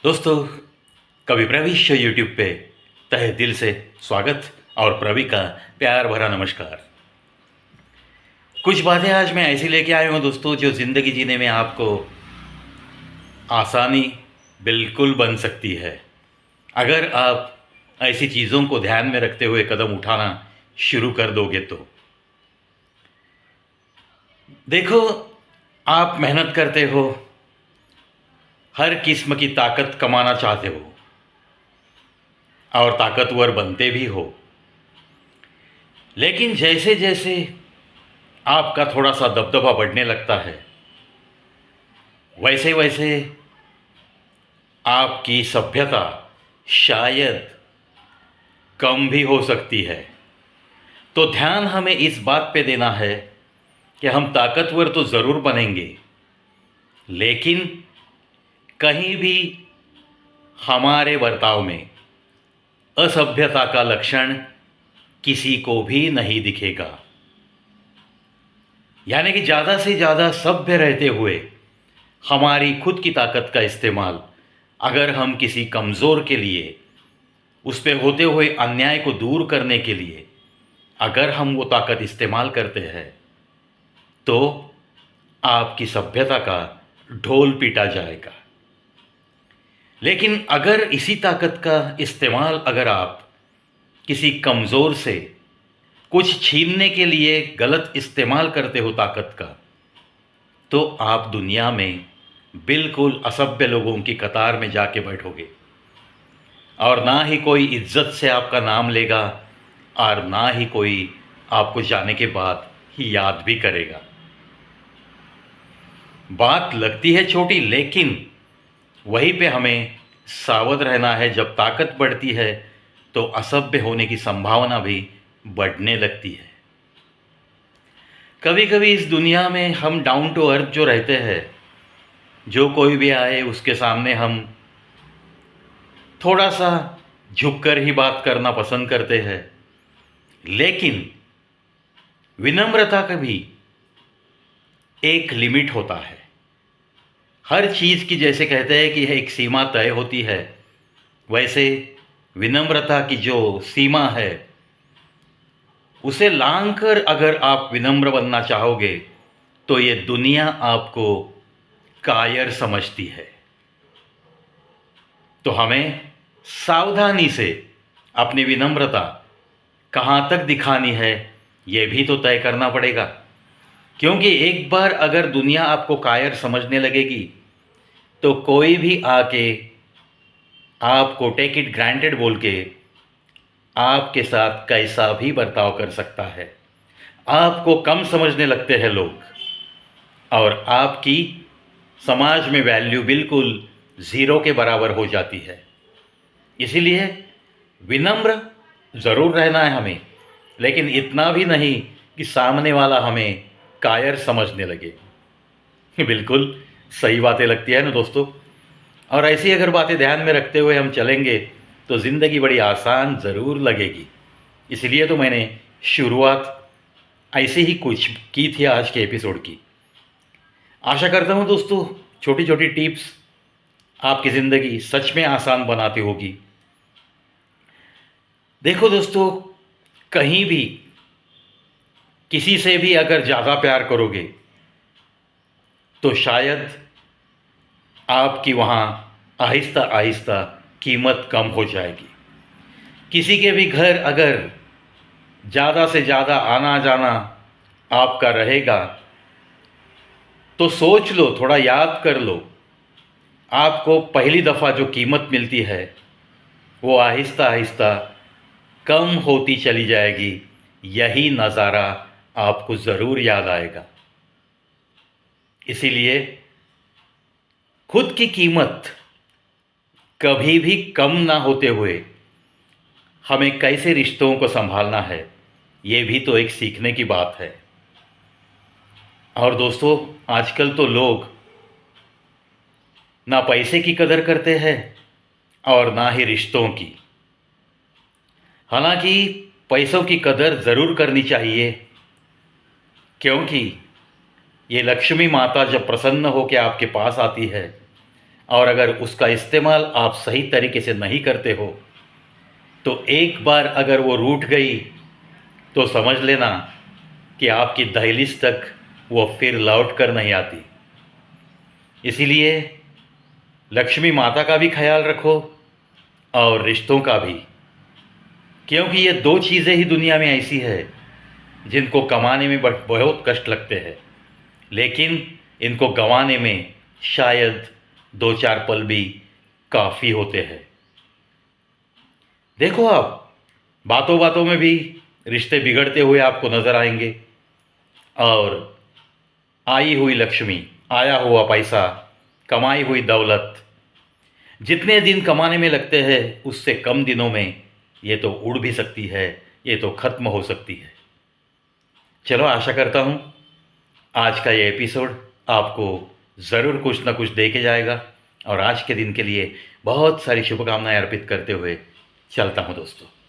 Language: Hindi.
दोस्तों, कवि प्रवी शो यूट्यूब पे तहे दिल से स्वागत और प्रवी का प्यार भरा नमस्कार। कुछ बातें आज मैं ऐसी लेके आया हूँ दोस्तों, जो ज़िंदगी जीने में आपको आसानी बिल्कुल बन सकती है अगर आप ऐसी चीज़ों को ध्यान में रखते हुए कदम उठाना शुरू कर दोगे तो। देखो, आप मेहनत करते हो, हर किस्म की ताकत कमाना चाहते हो और ताकतवर बनते भी हो, लेकिन जैसे जैसे आपका थोड़ा सा दबदबा बढ़ने लगता है, वैसे वैसे आपकी सभ्यता शायद कम भी हो सकती है। तो ध्यान हमें इस बात पे देना है कि हम ताकतवर तो ज़रूर बनेंगे, लेकिन कहीं भी हमारे बर्ताव में असभ्यता का लक्षण किसी को भी नहीं दिखेगा। यानी कि ज़्यादा से ज़्यादा सभ्य रहते हुए हमारी खुद की ताकत का इस्तेमाल अगर हम किसी कमज़ोर के लिए, उस पे होते हुए अन्याय को दूर करने के लिए अगर हम वो ताकत इस्तेमाल करते हैं, तो आपकी सभ्यता का ढोल पीटा जाएगा। लेकिन अगर इसी ताकत का इस्तेमाल अगर आप किसी कमज़ोर से कुछ छीनने के लिए गलत इस्तेमाल करते हो ताकत का, तो आप दुनिया में बिल्कुल असभ्य लोगों की कतार में जाके बैठोगे और ना ही कोई इज्जत से आपका नाम लेगा और ना ही कोई आपको जाने के बाद ही याद भी करेगा। बात लगती है छोटी, लेकिन वहीं पे हमें सावध रहना है। जब ताकत बढ़ती है तो असभ्य होने की संभावना भी बढ़ने लगती है। कभी कभी इस दुनिया में हम डाउन टू अर्थ जो रहते हैं, जो कोई भी आए उसके सामने हम थोड़ा सा झुककर ही बात करना पसंद करते हैं, लेकिन विनम्रता का भी एक लिमिट होता है। हर चीज़ की, जैसे कहते हैं कि एक सीमा तय होती है, वैसे विनम्रता की जो सीमा है उसे लांघकर अगर आप विनम्र बनना चाहोगे तो ये दुनिया आपको कायर समझती है। तो हमें सावधानी से अपनी विनम्रता कहाँ तक दिखानी है ये भी तो तय करना पड़ेगा, क्योंकि एक बार अगर दुनिया आपको कायर समझने लगेगी तो कोई भी आके आपको टेक इट ग्रांटेड बोल के आपके साथ कैसा भी बर्ताव कर सकता है। आपको कम समझने लगते हैं लोग और आपकी समाज में वैल्यू बिल्कुल ज़ीरो के बराबर हो जाती है। इसीलिए विनम्र ज़रूर रहना है हमें, लेकिन इतना भी नहीं कि सामने वाला हमें कायर समझने लगे। बिल्कुल सही बातें लगती है ना दोस्तों। और ऐसी अगर बातें ध्यान में रखते हुए हम चलेंगे तो ज़िंदगी बड़ी आसान ज़रूर लगेगी। इसलिए तो मैंने शुरुआत ऐसे ही कुछ की थी आज के एपिसोड की। आशा करता हूँ दोस्तों, छोटी छोटी टिप्स आपकी ज़िंदगी सच में आसान बनाती होगी। देखो दोस्तों, कहीं भी किसी से भी अगर ज़्यादा प्यार करोगे तो शायद आपकी वहाँ आहिस्ता आहिस्ता कीमत कम हो जाएगी। किसी के भी घर अगर ज़्यादा से ज़्यादा आना जाना आपका रहेगा तो सोच लो, थोड़ा याद कर लो, आपको पहली दफ़ा जो कीमत मिलती है वो आहिस्ता आहिस्ता कम होती चली जाएगी। यही नज़ारा आपको ज़रूर याद आएगा। इसीलिए खुद की कीमत कभी भी कम ना होते हुए हमें कैसे रिश्तों को संभालना है, ये भी तो एक सीखने की बात है। और दोस्तों, आजकल तो लोग ना पैसे की कदर करते हैं और ना ही रिश्तों की। हालांकि पैसों की कदर ज़रूर करनी चाहिए, क्योंकि ये लक्ष्मी माता जब प्रसन्न होकर आपके पास आती है और अगर उसका इस्तेमाल आप सही तरीके से नहीं करते हो तो एक बार अगर वो रूठ गई तो समझ लेना कि आपकी दहलीज तक वो फिर लौट कर नहीं आती। इसीलिए लक्ष्मी माता का भी ख्याल रखो और रिश्तों का भी, क्योंकि ये दो चीज़ें ही दुनिया में ऐसी है जिनको कमाने में बहुत कष्ट लगते हैं, लेकिन इनको गंवाने में शायद 2-4 पल भी काफ़ी होते हैं। देखो आप, बातों बातों में भी रिश्ते बिगड़ते हुए आपको नजर आएंगे और आई हुई लक्ष्मी, आया हुआ पैसा, कमाई हुई दौलत जितने दिन कमाने में लगते हैं उससे कम दिनों में ये तो उड़ भी सकती है, ये तो खत्म हो सकती है। चलो, आशा करता हूँ आज का ये एपिसोड आपको ज़रूर कुछ ना कुछ दे के जाएगा और आज के दिन के लिए बहुत सारी शुभकामनाएं अर्पित करते हुए चलता हूँ दोस्तों।